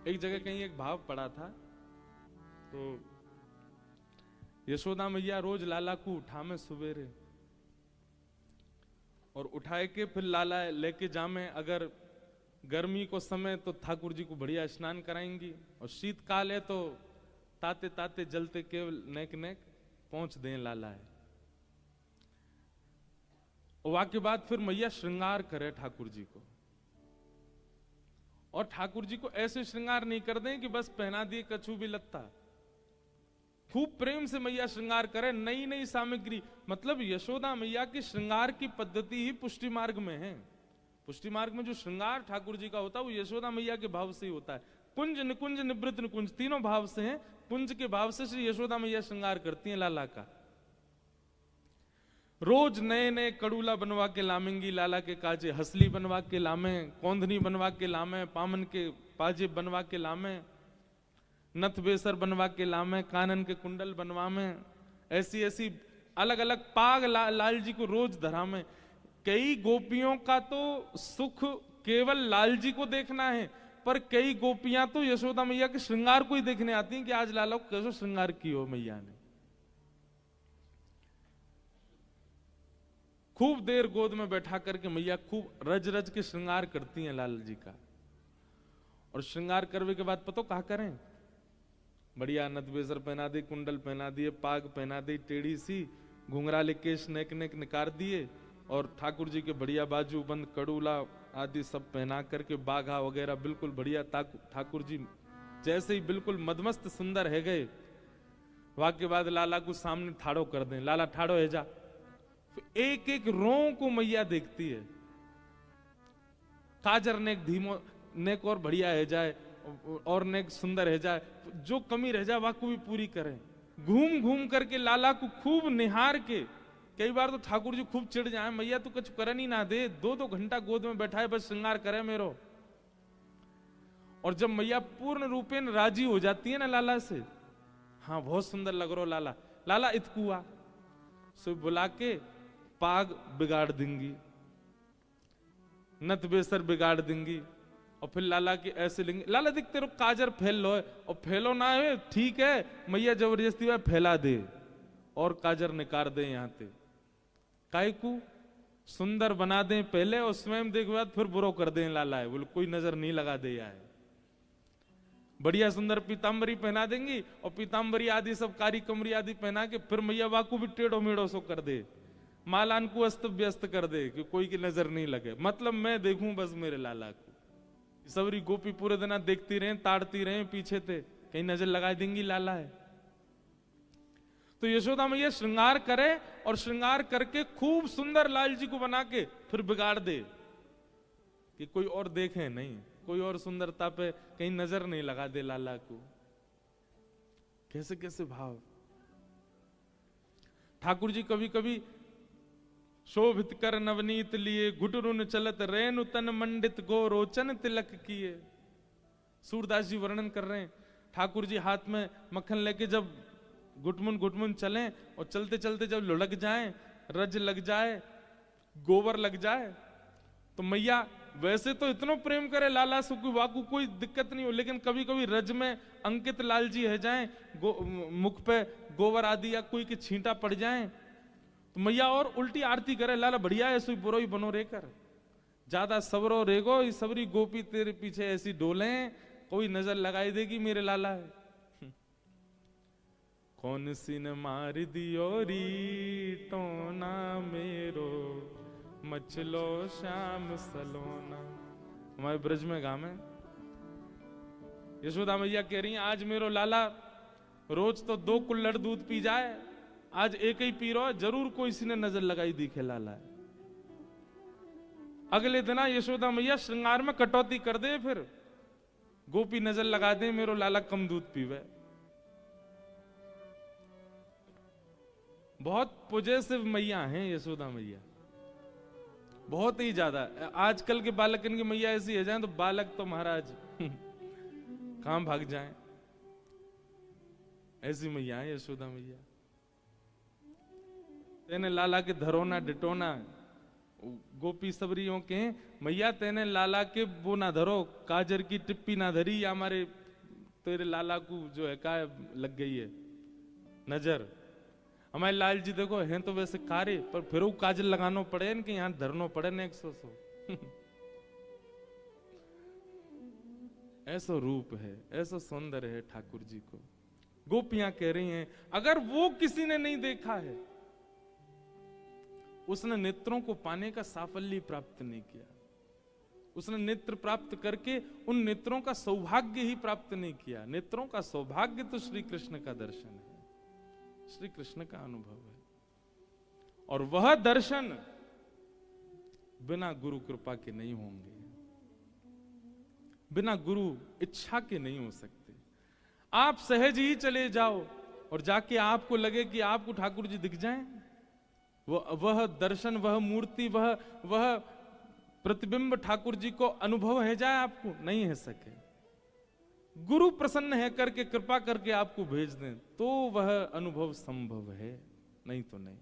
एक जगह कहीं एक भाव पड़ा था, तो यशोदा मैया रोज लाला को उठामे सवेरे और उठाए के फिर लाला लेके जामे। अगर गर्मी को समय तो ठाकुर जी को बढ़िया स्नान कराएंगी, और शीतकाल है तो ताते ताते जलते केवल नेक नेक पहुंच दें लाला है। वाक्य बाद फिर मैया श्रृंगार करे ठाकुर जी को, और ठाकुर जी को ऐसे श्रृंगार नहीं कर दें कि बस पहना दिए कछु भी लत्ता। खूब प्रेम से मैया श्रृंगार करे, नई नई सामग्री। मतलब यशोदा मैया की श्रृंगार की पद्धति ही पुष्टि मार्ग में है। पुष्टि मार्ग में जो श्रृंगार ठाकुर जी का होता है वो यशोदा मैया के भाव से ही होता है। कुंज निकुंज निवृत्त निकुंज तीनों भाव से हैं। कुंज के भाव से श्री यशोदा मैया श्रृंगार करती हैं लाला का। रोज नए नए कड़ूला बनवा के लामेंगी लाला के काजे, हसली बनवा के लामे, कौंधनी बनवा के लामे, पामन के पाजे बनवा के लामे, नथ बेसर बनवा के लामे, कानन के कुंडल बनवा में, ऐसी ऐसी अलग अलग पाग लाल जी को रोज धरा में। कई गोपियों का तो सुख केवल लाल जी को देखना है, पर कई गोपियां तो यशोदा मैया के श्रृंगार को ही देखने आती हैं कि आज लाला को कैसे श्रृंगार की हो मैया ने। खूब देर गोद में बैठा करके मैया खूब रज रज के श्रृंगार करती हैं लाल जी का। और श्रृंगार करने के बाद पतो कहा करें, बढ़िया नथ बेसर पहना दी, कुंडल पहना दिए, पाग पहना दी, टेढ़ी सी घुंघराले केश नेक नेक निकार दिए, और ठाकुर जी के बढ़िया बाजू बंद कड़ूला आदि सब पहना करके बाघा वगैरह बिल्कुल बढ़िया ठाकुर जी जैसे ही बिल्कुल मदमस्त सुंदर है गए। वाक्य बाद लाला को सामने ठाड़ो कर दें, लाला ठाड़ो है जा। एक एक रों को मैया देखती है। काजर नेक धीमो नेक और बढ़िया है जाए, और नेक सुंदर है जाए, जो कमी रह जाए वाको भी पूरी करें। घूम घूम करके लाला को खूब निहार के, कई बार तो ठाकुर जी खूब चिढ़ जाए, मैया तो कुछ करन ही ना दे, दो दो घंटा गोद में बैठा है बस श्रृंगार करे मेरो। और जब मैया पूर्ण रूपेण राजी हो जाती है ना लाला से, हाँ बहुत सुंदर लग रहा लाला, लाला इतकुआ सो बुला के पाग बिगाड़ देंगी, नथ बेसर बिगाड़ देंगी, और फिर लाला के ऐसे लेंगे, लाला देख तेरे काजर फैल लो है, और फैलो ना है ठीक है, मैया जबरदस्ती वह फैला दे और काजर निकाल दे यहां ते, काय को सुंदर बना दें पहले और स्वयं देख बाद फिर बुरो कर दें लाला है, बोले कोई नजर नहीं लगा दे है। बढ़िया सुंदर पीताम्बरी पहना देंगी, और पीताम्बरी आदि सब कारी कमरी आदि पहना के फिर मैया वाकू भी टेढ़ो मेढ़ो सो कर दे, मालान को अस्त व्यस्त कर दे कि कोई की नजर नहीं लगे, मतलब मैं देखूं बस मेरे लाला को। सबरी गोपी पूरे दिन देखती रहे, ताड़ती रहे पीछे थे, कहीं नजर लगा देंगी लाला है। तो यशोदा मैया श्रृंगार करे, और श्रृंगार करके खूब सुंदर लाल जी को बना के फिर बिगाड़ दे कि कोई और देखे नहीं, कोई और सुंदरता पे कहीं नजर नहीं लगा दे लाला को। कैसे कैसे भाव। ठाकुर जी कभी कभी शोभित कर नवनीत लिए, घुटरुन चलत रेनु तन मंडित गो रोचन तिलक किए। सूरदास जी वर्णन कर रहे हैं, ठाकुर जी हाथ में मक्खन लेके जब घुटमुन चलें, और चलते चलते जब लुढ़क जाएं, रज लग जाए, गोबर लग जाए, तो मैया वैसे तो इतना प्रेम करे लाला से वाकू कोई दिक्कत नहीं हो, लेकिन कभी कभी रज में अंकित लाल जी है जाएं, मुख पे गोबर आदि या कोई के छींटा पड़ जाएं, तो मैया और उल्टी आरती करे, लाला बढ़िया ऐसी बुरो ही बनो रे कर, ज्यादा सबरो रेगो, ये सबरी गोपी तेरे पीछे ऐसी डोले, कोई नजर लगाई देगी मेरे लाला है। कौन सी न मार दियो री टोना मेरो, मचलो श्याम सलोना। हमारे ब्रज में गाँव में यशोदा मैया कह रही है, आज मेरो लाला रोज तो 2 कुल्हड़ दूध पी जाए, आज एक ही पी रहा, जरूर कोई सी ने नजर लगाई दिखे लाला है। अगले दिन यशोदा मैया श्रृंगार में कटौती कर दे, फिर गोपी नजर लगा दे मेरो लाला कम दूध पीवे। बहुत पॉजिटिव मैया हैं यशोदा मैया, बहुत ही ज्यादा। आजकल के बालकन की मैया ऐसी है जाए तो बालक तो महाराज कहां भाग जाएं, ऐसी मैया है यशोदा मैया। तेने लाला के धरोना डिटोना गोपी सबरियों के, मैया तेने लाला के वो ना धरो, काजर की टिप्पी ना धरी, या हमारे तेरे लाला को जो है का लग गई है नजर। हमारे लाल जी देखो हैं तो वैसे कारे, पर फिर वो काजल लगानो पड़े इनके यहाँ धरनो पड़े न 100 ऐसा रूप है, ऐसा सौंदर्य है ठाकुर जी को। गोपियां कह रही हैं अगर वो किसी ने नहीं देखा है, उसने नेत्रों को पाने का साफल्य प्राप्त नहीं किया, उसने नेत्र प्राप्त करके उन नेत्रों का सौभाग्य ही प्राप्त नहीं किया। नेत्रों का सौभाग्य तो श्री कृष्ण का दर्शन है, श्री कृष्ण का अनुभव है, और वह दर्शन बिना गुरु कृपा के नहीं होंगे, बिना गुरु इच्छा के नहीं हो सकते। आप सहज ही चले जाओ और जाके आपको लगे कि आपको ठाकुर जी दिख जाएं, वह दर्शन, वह मूर्ति, वह प्रतिबिंब ठाकुर जी को अनुभव है जाए, आपको नहीं है सके। गुरु प्रसन्न है करके कृपा करके आपको भेज दें तो वह अनुभव संभव है, नहीं तो नहीं।